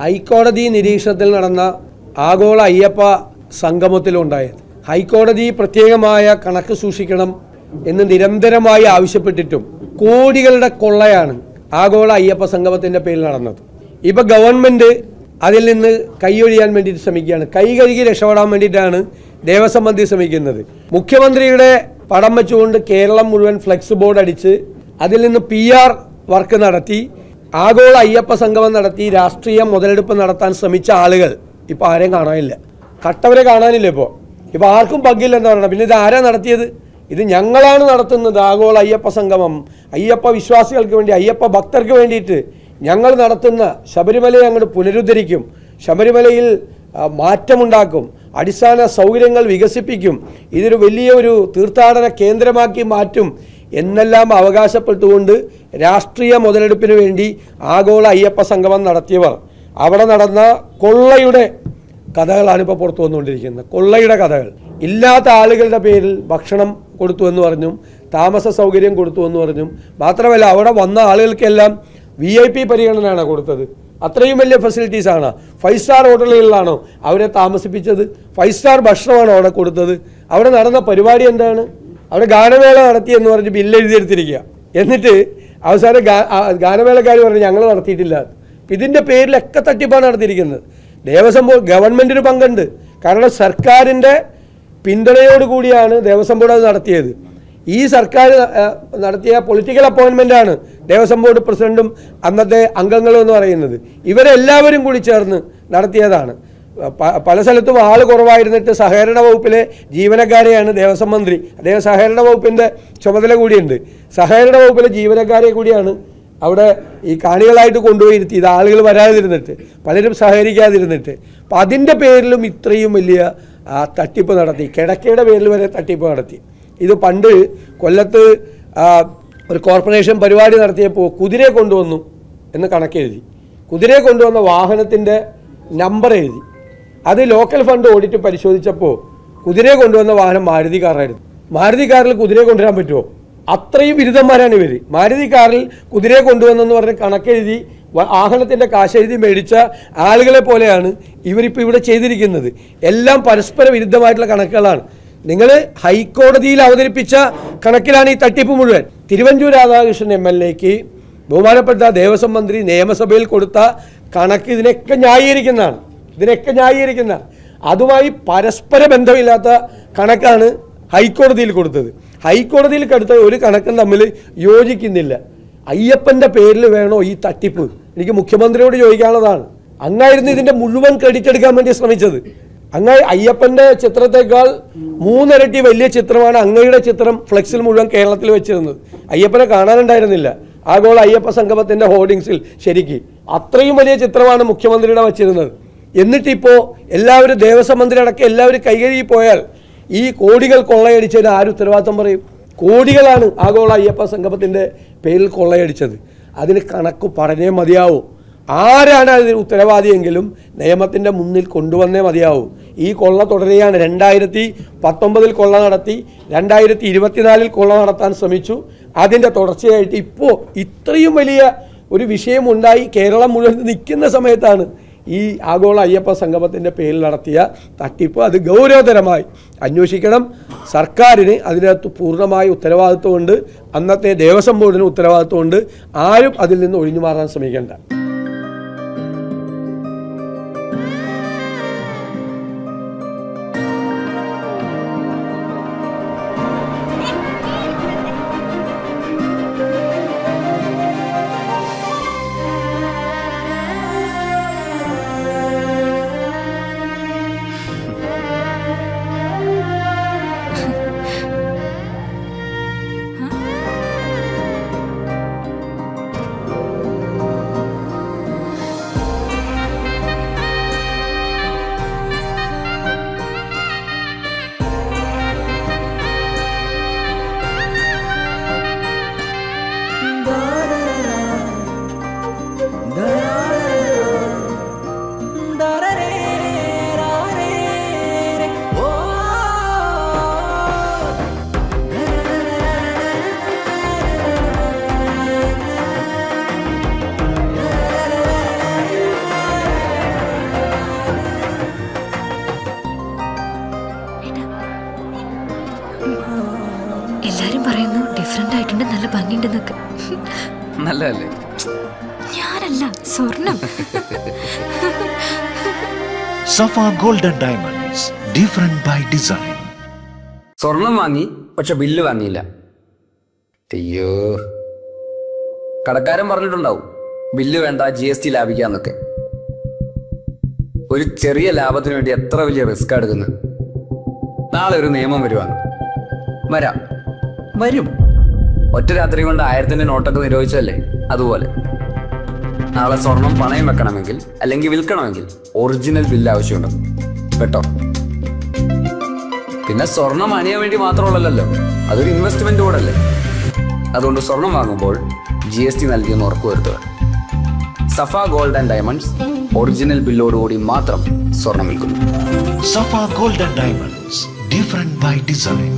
ഹൈക്കോടതി നിരീക്ഷണത്തിൽ നടന്ന ആഗോള അയ്യപ്പ സംഗമത്തിലുണ്ടായത്. ഹൈക്കോടതി പ്രത്യേകമായ കണക്ക് സൂക്ഷിക്കണം എന്ന് നിരന്തരമായി ആവശ്യപ്പെട്ടിട്ടും കോടികളുടെ കൊള്ളയാണ് ആഗോള അയ്യപ്പ സംഗമത്തിൻ്റെ പേരിൽ നടന്നത്. ഇപ്പോൾ ഗവൺമെൻറ് അതിൽ നിന്ന് കൈയൊഴിയാൻ വേണ്ടിയിട്ട് ശ്രമിക്കുകയാണ്. കൈ കഴുകി രക്ഷപ്പെടാൻ വേണ്ടിയിട്ടാണ് ദേവസ്വം മന്ത്രി ശ്രമിക്കുന്നത്. മുഖ്യമന്ത്രിയുടെ പടം വെച്ചുകൊണ്ട് കേരളം മുഴുവൻ ഫ്ലെക്സ് ബോർഡ് അടിച്ച് അതിൽ നിന്ന് PR വർക്ക് നടത്തി ആഗോള അയ്യപ്പ സംഗമം നടത്തി രാഷ്ട്രീയ മുതലെടുപ്പ് നടത്താൻ ശ്രമിച്ച ആളുകൾ ഇപ്പോൾ ആരെയും കാണാനില്ല. കട്ടവരെ കാണാനില്ല. ഇപ്പോൾ ആർക്കും പങ്കില്ല എന്താ പറയുക. പിന്നെ ഇത് ആരാ നടത്തിയത്? ഇത് ഞങ്ങളാണ് നടത്തുന്നത്. ആഗോള അയ്യപ്പ സംഗമം അയ്യപ്പ വിശ്വാസികൾക്ക് വേണ്ടി, അയ്യപ്പ ഭക്തർക്ക് വേണ്ടിയിട്ട് ഞങ്ങൾ നടത്തുന്ന ശബരിമലയെ അങ്ങോട്ട് പുനരുദ്ധരിക്കും, ശബരിമലയിൽ മാറ്റമുണ്ടാക്കും, അടിസ്ഥാന സൗകര്യങ്ങൾ വികസിപ്പിക്കും, ഇതൊരു വലിയൊരു തീർത്ഥാടന കേന്ദ്രമാക്കി മാറ്റും എന്നെല്ലാം അവകാശപ്പെട്ടുകൊണ്ട് രാഷ്ട്രീയ മുതലെടുപ്പിന് വേണ്ടി ആഗോള അയ്യപ്പ സംഗമം നടത്തിയവർ അവിടെ നടന്ന കൊള്ളയുടെ കഥകളാണ് ഇപ്പോൾ പുറത്തു വന്നുകൊണ്ടിരിക്കുന്നത്. കൊള്ളയുടെ കഥകൾ. ഇല്ലാത്ത ആളുകളുടെ പേരിൽ ഭക്ഷണം കൊടുത്തു എന്ന് പറഞ്ഞും താമസ സൗകര്യം കൊടുത്തു എന്ന് പറഞ്ഞും മാത്രമല്ല അവിടെ വന്ന ആളുകൾക്കെല്ലാം VIP പരിഗണനയാണ് കൊടുത്തത്. അത്രയും വലിയ ഫെസിലിറ്റീസാണ്. 5 സ്റ്റാർ ഹോട്ടലുകളിലാണോ അവരെ താമസിപ്പിച്ചത്? 5 സ്റ്റാർ ഭക്ഷണമാണോ അവിടെ കൊടുത്തത്? അവിടെ നടന്ന പരിപാടി എന്താണ്? അവിടെ ഗാനമേള നടത്തി എന്ന് പറഞ്ഞ് ബില്ല് എഴുതിയെടുത്തിരിക്കുക. എന്നിട്ട് അവസാനം ഗാനമേളക്കാർ പറഞ്ഞു ഞങ്ങൾ നടത്തിയിട്ടില്ല. ഇതിൻ്റെ പേരിലൊക്കെ തട്ടിപ്പാണ് നടത്തിയിരിക്കുന്നത്. ദേവസ്വം ബോർഡ് ഗവൺമെൻറ്റിന് പങ്കുണ്ട്. കാരണം സർക്കാരിൻ്റെ പിന്തുണയോടുകൂടിയാണ് ദേവസ്വം ബോർഡ് അത് നടത്തിയത്. ഈ സർക്കാർ നടത്തിയ പൊളിറ്റിക്കൽ അപ്പോയിൻമെൻ്റാണ് ദേവസ്വം ബോർഡ് പ്രസിഡന്റും അന്നത്തെ അംഗങ്ങളും എന്ന് പറയുന്നത്. ഇവരെല്ലാവരും കൂടി ചേർന്ന് നടത്തിയതാണ്. പല സ്ഥലത്തും ആൾ കുറവായിരുന്നിട്ട് സഹകരണ വകുപ്പിലെ ജീവനക്കാരെയാണ് ദേവസ്വം മന്ത്രി, അദ്ദേഹം സഹകരണ വകുപ്പിൻ്റെ ചുമതല കൂടിയുണ്ട്, സഹകരണ വകുപ്പിലെ ജീവനക്കാരെ കൂടിയാണ് അവിടെ ഈ കാണികളായിട്ട് കൊണ്ടുപോയി ഇരുത്തിയത്. ആളുകൾ വരാതിരുന്നിട്ട്, പലരും സഹകരിക്കാതിരുന്നിട്ട്. അപ്പം അതിൻ്റെ പേരിലും ഇത്രയും വലിയ തട്ടിപ്പ് നടത്തി. കിടക്കയുടെ പേരിൽ വരെ തട്ടിപ്പ് നടത്തി. ഇത് പണ്ട് കൊല്ലത്ത് ഒരു കോർപ്പറേഷൻ പരിപാടി നടത്തിയപ്പോൾ കുതിരയെ കൊണ്ടുവന്നു എന്ന് കണക്കെഴുതി. കുതിരയെ കൊണ്ടുവന്ന വാഹനത്തിൻ്റെ നമ്പർ എഴുതി. അത് ലോക്കൽ ഫണ്ട് ഓഡിറ്റ് പരിശോധിച്ചപ്പോൾ കുതിരയെ കൊണ്ടുവന്ന വാഹനം മാരുതി കാറായിരുന്നു. മാരുതി കാറിൽ കുതിരയെ കൊണ്ടുവരാൻ പറ്റുമോ? അത്രയും ബിരുദന്മാരാണ് ഇവർ. മാരുതി കാറിൽ കുതിരയെ കൊണ്ടുവന്നെന്ന് പറഞ്ഞ് കണക്കെഴുതി വാഹനത്തിൻ്റെ കാശെഴുതി മേടിച്ച ആളുകളെ പോലെയാണ് ഇവരിപ്പോൾ ഇവിടെ ചെയ്തിരിക്കുന്നത്. എല്ലാം പരസ്പര വിരുദ്ധമായിട്ടുള്ള കണക്കുകളാണ്. നിങ്ങൾ ഹൈക്കോടതിയിൽ അവതരിപ്പിച്ച കണക്കിലാണ് ഈ തട്ടിപ്പ് മുഴുവൻ. തിരുവഞ്ചൂർ രാധാകൃഷ്ണൻ MLAക്ക് ബഹുമാനപ്പെട്ട ദേവസ്വം മന്ത്രി നിയമസഭയിൽ കൊടുത്ത കണക്ക് ഇതിനൊക്കെ ന്യായീകരിക്കുന്ന അതുമായി പരസ്പര ബന്ധമില്ലാത്ത കണക്കാണ് ഹൈക്കോടതിയിൽ കൊടുത്തത്. ഹൈക്കോടതിയിൽ കൊടുത്ത ഒരു കണക്കും തമ്മിൽ യോജിക്കുന്നില്ല. അയ്യപ്പൻ്റെ പേരിൽ വേണോ ഈ തട്ടിപ്പ്? എനിക്ക് മുഖ്യമന്ത്രിയോട് ചോദിക്കാനുള്ളതാണ്. അങ്ങായിരുന്നു ഇതിൻ്റെ മുഴുവൻ ക്രെഡിറ്റ് എടുക്കാൻ വേണ്ടി ശ്രമിച്ചത്. അയ്യപ്പൻ്റെ ചിത്രത്തെക്കാൾ 3 ഇരട്ടി വലിയ ചിത്രമാണ് അങ്ങയുടെ ചിത്രം ഫ്ലെക്സിൽ മുഴുവൻ കേരളത്തിൽ വെച്ചിരുന്നത്. അയ്യപ്പനെ കാണാനുണ്ടായിരുന്നില്ല ആഗോള അയ്യപ്പ സംഗമത്തിൻ്റെ ഹോർഡിങ്സിൽ. ശരിക്ക് അത്രയും വലിയ ചിത്രമാണ് മുഖ്യമന്ത്രിയുടെ വച്ചിരുന്നത്. എന്നിട്ടിപ്പോൾ എല്ലാവരും ദേവസ്വം മന്ത്രി അടക്കം എല്ലാവരും കൈകഴുകി പോയാൽ ഈ കോടികൾ കൊള്ളയടിച്ചതിന് ആര് ഉത്തരവാദിത്വം പറയും? കോടികളാണ് ആഗോള അയ്യപ്പ സംഗമത്തിൻ്റെ പേരിൽ കൊള്ളയടിച്ചത്. അതിന് കണക്ക് പറഞ്ഞേ മതിയാവൂ. ആരാണ് അതിന് ഉത്തരവാദിയെങ്കിലും നിയമത്തിൻ്റെ മുന്നിൽ കൊണ്ടുവന്നേ മതിയാവൂ. ഈ കൊള്ള തുടരുകയാണ്. 2019 കൊള്ള നടത്തി, 2024 കൊള്ള നടത്താൻ ശ്രമിച്ചു. അതിൻ്റെ തുടർച്ചയായിട്ട് ഇപ്പോൾ ഇത്രയും വലിയ ഒരു വിഷയമുണ്ടായി കേരളം മുഴുവൻ നിൽക്കുന്ന സമയത്താണ് ഈ ആഗോള അയ്യപ്പ സംഗമത്തിൻ്റെ പേരിൽ നടത്തിയ തട്ടിപ്പ്. അത് ഗൗരവതരമായി അന്വേഷിക്കണം. സർക്കാരിന് അതിനകത്ത് പൂർണ്ണമായ ഉത്തരവാദിത്വമുണ്ട്. അന്നത്തെ ദേവസ്വം ബോർഡിന് ഉത്തരവാദിത്വമുണ്ട്. ആരും അതിൽ നിന്ന് ഒഴിഞ്ഞു മാറാൻ ശ്രമിക്കേണ്ട. നല്ലതല്ലേ? ഞാനല്ല, സ്വർണം. Safa golden diamonds, different by design. സ്വർണം വാങ്ങി, പക്ഷെ ബില്ല് വാങ്ങിയില്ല. അയ്യോ, കടക്കാരൻ പറഞ്ഞിട്ടുണ്ടാവും ബില്ല് വേണ്ട, GST ലാഭിക്കാന്നൊക്കെ. ഒരു ചെറിയ ലാഭത്തിന് വേണ്ടി എത്ര വലിയ റിസ്ക് എടുക്കുന്നത്. നാളെ ഒരു നിയമം വരും. ഒറ്റ രാത്രി കൊണ്ട് 1000-ന്റെ നോട്ടൊക്കെ നിരോധിച്ചല്ലേ, അതുപോലെ നാളെ സ്വർണം പണയം വെക്കണമെങ്കിൽ അല്ലെങ്കിൽ വിൽക്കണമെങ്കിൽ ഒറിജിനൽ ബില്ല് ആവശ്യമുണ്ട് കേട്ടോ. പിന്നെ സ്വർണം അണിയാൻ വേണ്ടി മാത്രമുള്ളല്ലോ, അതൊരു ഇൻവെസ്റ്റ്മെന്റ് കൂടെ അല്ലേ. അതുകൊണ്ട് സ്വർണം വാങ്ങുമ്പോൾ GST നൽകിയെന്ന് ഉറപ്പുവരുത്തുക. Safa gold and diamonds original ബില്ലോടുകൂടി മാത്രം സ്വർണം വിൽക്കുന്നു. Safa golden diamonds, different by design.